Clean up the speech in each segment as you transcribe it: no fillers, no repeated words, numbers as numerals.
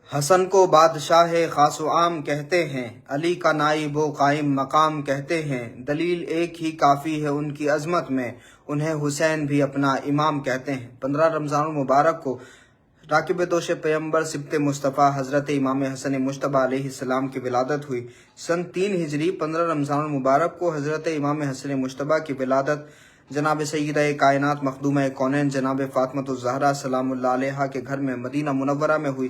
حسن کو بادشاہ خاص و عام کہتے ہیں، علی کا نائب و قائم مقام کہتے ہیں، دلیل ایک ہی کافی ہے ان کی عظمت میں، انہیں حسین بھی اپنا امام کہتے ہیں۔ 15 رمضان المبارک کو راکب دوش پیمبر سبط مصطفیٰ حضرت امام حسن مجتبیٰ علیہ السلام کی ولادت ہوئی۔ سن 3 ہجری 15 رمضان المبارک کو حضرت امام حسن مجتبیٰ کی ولادت جناب سیدہ کائنات مخدومہ کونین جناب فاطمۃ الزہرا سلام اللہ علیہا کے گھر میں مدینہ منورہ میں ہوئی۔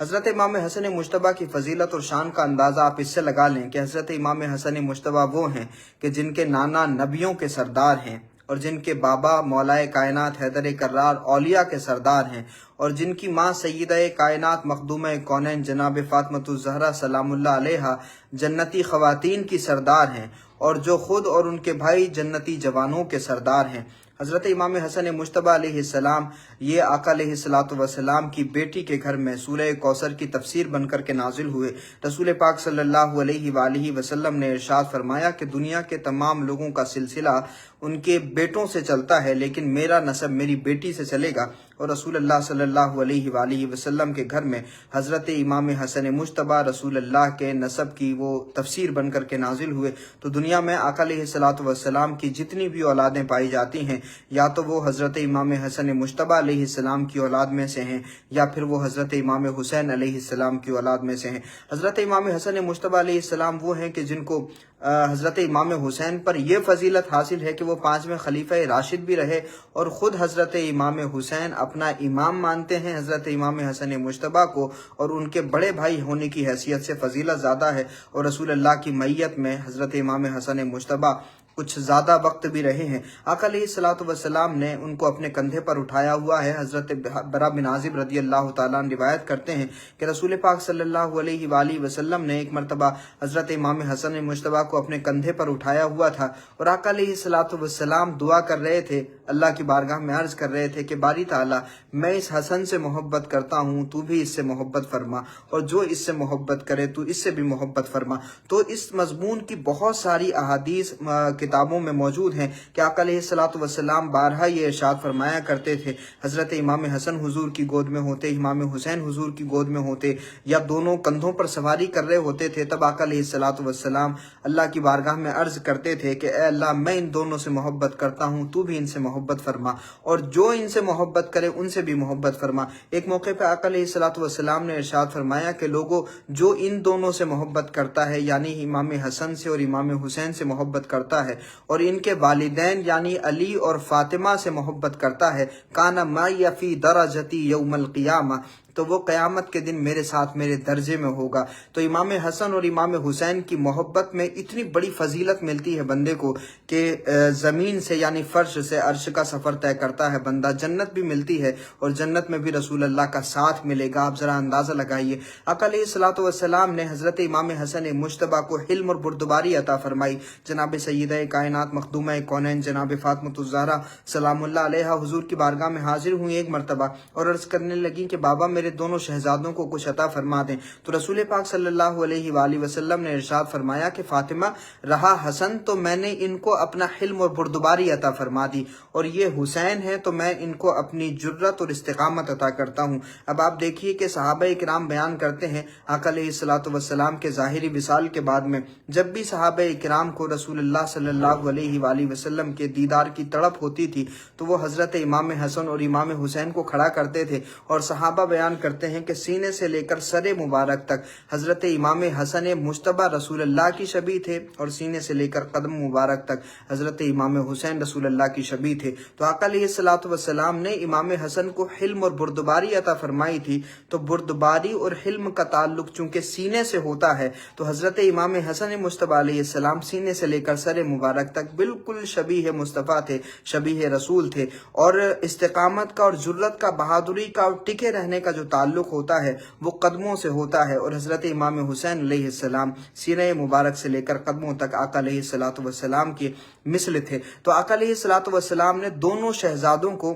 حضرت امام حسن مجتبیٰ کی فضیلت اور شان کا اندازہ آپ اس سے لگا لیں کہ حضرت امام حسن مجتبیٰ وہ ہیں کہ جن کے نانا نبیوں کے سردار ہیں، اور جن کے بابا مولائے کائنات حیدر کرار اولیاء کے سردار ہیں، اور جن کی ماں سیدہ کائنات مخدومہ کونین جناب فاطمۃ الزہرا سلام اللہ علیہا جنتی خواتین کی سردار ہیں، اور جو خود اور ان کے بھائی جنتی جوانوں کے سردار ہیں۔ حضرت امام حسن مجتبیٰ علیہ السلام یہ آقا علیہ السلام کی بیٹی کے گھر میں سورہ کوثر کی تفسیر بن کر کے نازل ہوئے۔ رسول پاک صلی اللہ علیہ وآلہ وسلم نے ارشاد فرمایا کہ دنیا کے تمام لوگوں کا سلسلہ ان کے بیٹوں سے چلتا ہے، لیکن میرا نسب میری بیٹی سے چلے گا۔ اور رسول اللہ صلی اللہ علیہ وآلہ وسلم کے گھر میں حضرت امام حسن مجتبیٰ رسول اللہ کے نسب کی وہ تفسیر بن کر کے نازل ہوئے۔ تو دنیا میں آقا علیہ السلام کی جتنی بھی اولادیں پائی جاتی ہیں، یا تو وہ حضرت امام حسن مجتبیٰ علیہ السلام کی اولاد میں سے ہیں، یا پھر وہ حضرت امام حسین علیہ السلام کی اولاد میں سے ہیں۔ حضرت امام حسن مجتبیٰ علیہ السلام وہ ہیں کہ جن کو حضرت امام حسین پر یہ فضیلت حاصل ہے کہ وہ 5ویں خلیفہ راشد بھی رہے، اور خود حضرت امام حسین اپنا امام مانتے ہیں حضرت امام حسن مجتبیٰ کو، اور ان کے بڑے بھائی ہونے کی حیثیت سے فضیلت زیادہ ہے، اور رسول اللہ کی معیت میں حضرت امام حسن مجتبیٰ کچھ زیادہ وقت بھی رہے ہیں۔ آقا علیہ السلام نے ان کو اپنے کندھے پر اٹھایا ہوا ہے۔ حضرت برا بن عازب رضی اللہ تعالیٰ عنہ روایت کرتے ہیں کہ رسول پاک صلی اللہ علیہ وآلہ وسلم نے ایک مرتبہ حضرت امام حسن مجتبیٰ کو اپنے کندھے پر اٹھایا ہوا تھا، اور آقا علیہ السلام دعا کر رہے تھے، اللہ کی بارگاہ میں عرض کر رہے تھے کہ باری تعالیٰ میں اس حسن سے محبت کرتا ہوں، تو بھی اس سے محبت فرما، اور جو اس سے محبت کرے تو اس سے بھی محبت فرما۔ تو اس مضمون کی بہت ساری احادیث کتابوں میں موجود ہیں کہ آقا علیہ السلام بارہا یہ ارشاد فرمایا کرتے تھے، حضرت امام حسن حضور کی گود میں ہوتے، امام حسین حضور کی گود میں ہوتے، یا دونوں کندھوں پر سواری کر رہے ہوتے تھے، تب آقا علیہ السلام اللہ کی بارگاہ میں عرض کرتے تھے کہ اے اللہ میں ان دونوں سے محبت کرتا ہوں، تو بھی ان سے محبت فرما، اور جو ان سے محبت کرے ان سے بھی محبت فرما۔ ایک موقع پہ آقا علیہ السلام نے ارشاد فرمایا کہ لوگوں جو ان دونوں سے محبت کرتا ہے، یعنی امام حسن سے اور امام حسین سے محبت کرتا ہے، اور ان کے والدین یعنی علی اور فاطمہ سے محبت کرتا ہے، کانا معی فی درجتی یوم القیامہ، تو وہ قیامت کے دن میرے ساتھ میرے درجے میں ہوگا۔ تو امام حسن اور امام حسین کی محبت میں اتنی بڑی فضیلت ملتی ہے بندے کو کہ زمین سے یعنی فرش سے عرش کا سفر طے کرتا ہے بندہ، جنت بھی ملتی ہے، اور جنت میں بھی رسول اللہ کا ساتھ ملے گا۔ آپ ذرا اندازہ لگائیے، آقا علیہ السلام نے حضرت امام حسن مجتبیٰ کو حلم اور بردباری عطا فرمائی۔ جناب سیدہ کائنات مخدومہ کونین جناب فاطمۃ الزہرا سلام اللہ علیہا حضور کی بارگاہ میں حاضر ہوئی ایک مرتبہ، اور عرض کرنے لگی کہ بابا میرے دونوں شہزادوں کو کچھ عطا فرما دیں۔ تو رسول پاک صلی اللہ علیہ وآلہ وسلم نے ارشاد فرمایا کہ فاطمہ رہا حسن تو میں نے ان کو اپنا حلم اور بردباری عطا فرما دی، اور یہ حسین ہے تو میں ان کو اپنی جرت اور استقامت عطا کرتا ہوں۔ اب آپ دیکھیے کہ صحابہ کرام بیان کرتے ہیں آقا علیہ السلام کے ظاہری وصال کے بعد میں جب بھی صحابہ کرام کو رسول اللہ صلی اللہ علیہ وآلہ وسلم کے دیدار کی تڑپ ہوتی تھی تو وہ حضرت امام حسن اور امام حسین کو کھڑا کرتے تھے، اور صحابہ بیان کرتے ہیں کہ سینے سے لے کر سر مبارک تک حضرت امام حسن مجتبیٰ رسول اللہ کی شبیہ تھے، اور سینے سے لے کر قدم مبارک تک حضرت امام حسین رسول اللہ کی شبیہ تھے۔ تو آقا علیہ السلام نے امام حسن کو حلم اور بردباری عطا فرمائی تھی، تو بردباری اور حلم کا تعلق چونکہ سینے سے ہوتا ہے، تو حضرت امام حسن مجتبیٰ علیہ السلام سینے سے لے کر سر مبارک تک بالکل شبیہ مصطفیٰ تھے، شبیہ رسول تھے، اور استقامت کا اور جرت کا، بہادری کا اور ٹکے رہنے کا جو تعلق ہوتا ہے وہ قدموں سے ہوتا ہے، اور حضرت امام حسین علیہ السلام سینہ مبارک سے لے کر قدموں تک آقا علیہ السلام کی مثل تھے۔ تو آقا علیہ السلام نے دونوں شہزادوں کو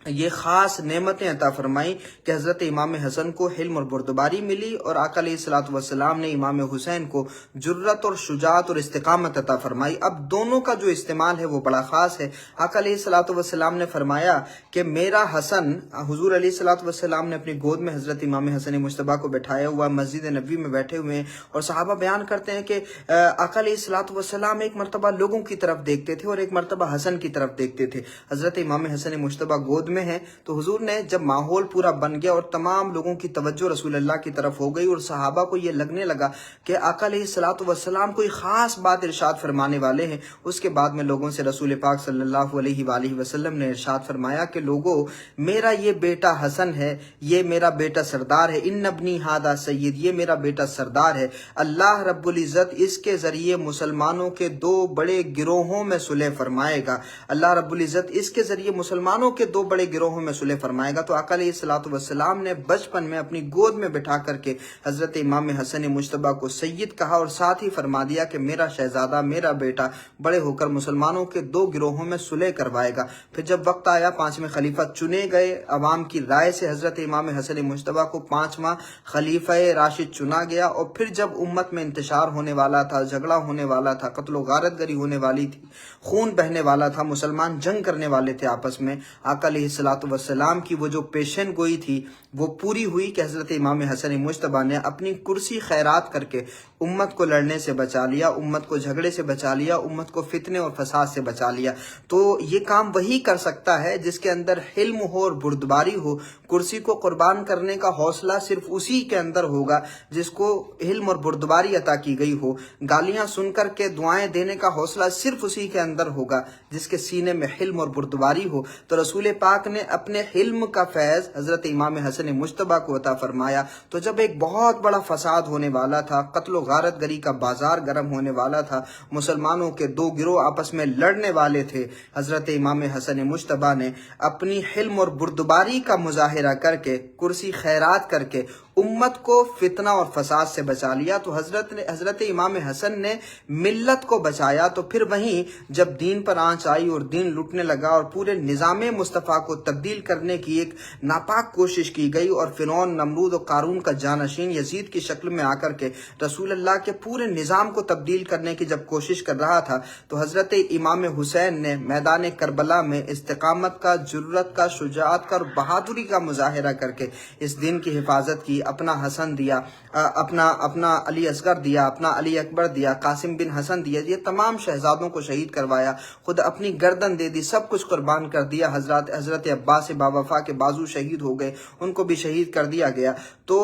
یہ خاص نعمتیں عطا فرمائیں کہ حضرت امام حسن کو حلم اور بردباری ملی، اور آقا علیہ الصلوۃ والسلام نے امام حسین کو جرت اور شجاعت اور استقامت عطا فرمائی۔ اب دونوں کا جو استعمال ہے وہ بڑا خاص ہے۔ آقا علیہ الصلوۃ والسلام نے فرمایا کہ میرا حسن، حضور علیہ الصلوۃ والسلام نے اپنی گود میں حضرت امام حسن مجتبیٰ کو بٹھایا ہوا مسجد نبوی میں بیٹھے ہوئے ہیں، اور صحابہ بیان کرتے ہیں کہ آقا علیہ الصلوۃ والسلام ایک مرتبہ لوگوں کی طرف دیکھتے تھے اور ایک مرتبہ حسن کی طرف دیکھتے تھے۔ حضرت امام حسن مجتبیٰ گود میں ہیں تو حضور نے جب ماحول پورا بن گیا اور تمام لوگوں کی توجہ رسول اللہ کی طرف ہو گئی، اور صحابہ کو یہ لگنے لگا کہ آقا علیہ الصلوۃ والسلام کوئی خاص بات ارشاد فرمانے والے ہیں، اس کے بعد میں لوگوں سے رسول پاک صلی اللہ علیہ وآلہ وسلم نے ارشاد فرمایا کہ لوگوں، میرا یہ بیٹا حسن ہے، یہ میرا بیٹا سردار ہے، ان ابنی ھذا سید، یہ میرا بیٹا سردار ہے، اللہ رب العزت اس کے ذریعے مسلمانوں کے دو بڑے گروہوں میں صلح فرمائے گا، اللہ رب العزت اس کے ذریعے مسلمانوں کے دو بڑے گروہوں میں صلح فرمائے گا۔ تو آقا علیہ الصلوۃ والسلام نے بچپن میں اپنی گود میں بٹھا کر کے حضرت امام حسن مجتبیٰ کو سید کہا، اور ساتھ ہی فرما دیا کہ میرا شہزادہ، میرا بیٹا بڑے ہو کر مسلمانوں کے دو گروہوں میں صلح کروائے گا۔ پھر جب وقت آیا، پانچویں خلیفہ چنے گئے، عوام کی رائے سے حضرت امام حسن مجتبیٰ کو پانچواں خلیفہ راشد چنا گیا، اور پھر جب امت میں انتشار ہونے والا تھا، جھگڑا ہونے والا تھا، قتل و غارت گری ہونے والی تھی، خون بہنے والا تھا، مسلمان جنگ کرنے والے تھے آپس میں، آقا علیہ الصلوۃ والسلام کی وہ جو پیشن گوئی تھی وہ پوری ہوئی کہ حضرت امام حسن مجتبیٰ نے اپنی کرسی خیرات کر کے امت کو لڑنے سے بچا لیا، امت کو جھگڑے سے بچا لیا، امت کو فتنے اور فساد سے بچا لیا۔ تو یہ کام وہی کر سکتا ہے جس کے اندر حلم ہو اور بردباری ہو۔ کرسی کو قربان کرنے کا حوصلہ صرف اسی کے اندر ہوگا جس کو حلم اور بردباری عطا کی گئی ہو۔ گالیاں سن کر کے دعائیں دینے کا حوصلہ صرف اسی کے اندر ہوگا جس کے سینے میں حلم اور بردباری ہو۔ تو رسول پاک نے اپنے حلم کا فیض حضرت امام حسن مجتبیٰ کو عطا فرمایا۔ تو جب ایک بہت بڑا فساد ہونے والا تھا، قتل و غارت گری کا بازار گرم ہونے والا تھا، مسلمانوں کے دو گروہ آپس میں لڑنے والے تھے، حضرت امام حسن مجتبیٰ نے اپنی حلم اور بردباری کا مظاہرہ کر کے، کرسی خیرات کر کے امت کو فتنہ اور فساد سے بچا لیا۔ تو حضرت امام حسن نے ملت کو بچایا۔ تو پھر وہیں جب دین پر آنچ آئی اور دین لٹنے لگا اور پورے نظام مصطفیٰ کو تبدیل کرنے کی ایک ناپاک کوشش کی گئی، اور فرعون، نمرود اور قارون کا جانشین یزید کی شکل میں آ کر کے رسول اللہ کے پورے نظام کو تبدیل کرنے کی جب کوشش کر رہا تھا، تو حضرت امام حسین نے میدان کربلا میں استقامت کا، جرت کا، شجاعت کا اور بہادری کا مظاہرہ کر کے اس دین کی حفاظت کی۔ اپنا حسن دیا، اپنا علی اصغر دیا، اپنا علی اکبر دیا، قاسم بن حسن دیا، یہ تمام شہزادوں کو شہید کروایا، خود اپنی گردن دے دی، سب کچھ قربان کر دیا۔ حضرت عباس باوفا کے بازو شہید ہو گئے، ان کو بھی شہید کر دیا گیا۔ تو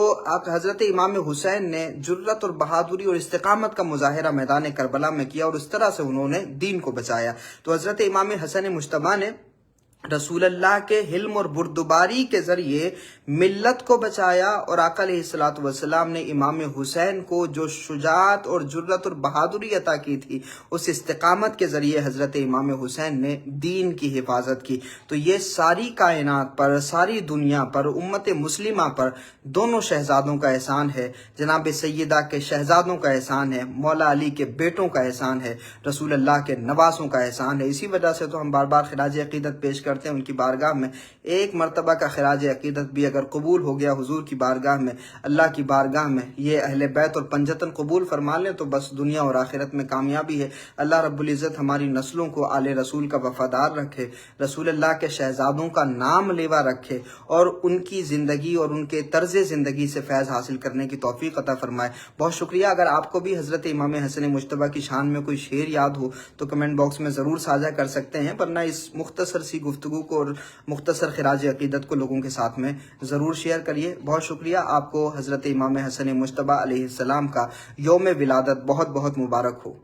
حضرت امام حسین نے جرت اور بہادری اور استقامت کا مظاہرہ میدان کربلا میں کیا، اور اس طرح سے انہوں نے دین کو بچایا۔ تو حضرت امام حسن مجتبیٰ نے رسول اللہ کے حلم اور بردباری کے ذریعے ملت کو بچایا، اور آقا علیہ الصلوۃ والسلام نے امام حسین کو جو شجاعت اور جرت اور بہادری عطا کی تھی، اس استقامت کے ذریعے حضرت امام حسین نے دین کی حفاظت کی۔ تو یہ ساری کائنات پر، ساری دنیا پر، امت مسلمہ پر دونوں شہزادوں کا احسان ہے، جناب سیدہ کے شہزادوں کا احسان ہے، مولا علی کے بیٹوں کا احسان ہے، رسول اللہ کے نواسوں کا احسان ہے۔ اسی وجہ سے تو ہم بار بار خراج عقیدت پیش کرتے ہیں ان کی بارگاہ میں۔ ایک مرتبہ کا خراج عقیدت بھی اگر قبول ہو گیا حضور کی بارگاہ میں، اللہ کی بارگاہ میں، یہ اہل بیت اور پنجتن قبول فرما لیں تو بس دنیا اور آخرت میں کامیابی ہے۔ اللہ رب العزت ہماری نسلوں کو آل رسول کا وفادار رکھے، رسول اللہ کے شہزادوں کا نام لیوا رکھے، اور ان کی زندگی اور ان کے طرز زندگی سے فیض حاصل کرنے کی توفیق عطا فرمائے۔ بہت شکریہ۔ اگر آپ کو بھی حضرت امام حسن مجتبیٰ کی شان میں کوئی شعر یاد ہو تو کمنٹ باکس میں ضرور ساجھا کر سکتے ہیں، ورنہ اس مختصر سی گفتگو کو اور مختصر خراج عقیدت کو لوگوں کے ساتھ میں ضرور شیئر کریے۔ بہت شکریہ۔ آپ کو حضرت امام حسن مجتبیٰ علیہ السلام کا یوم ولادت بہت بہت مبارک ہو۔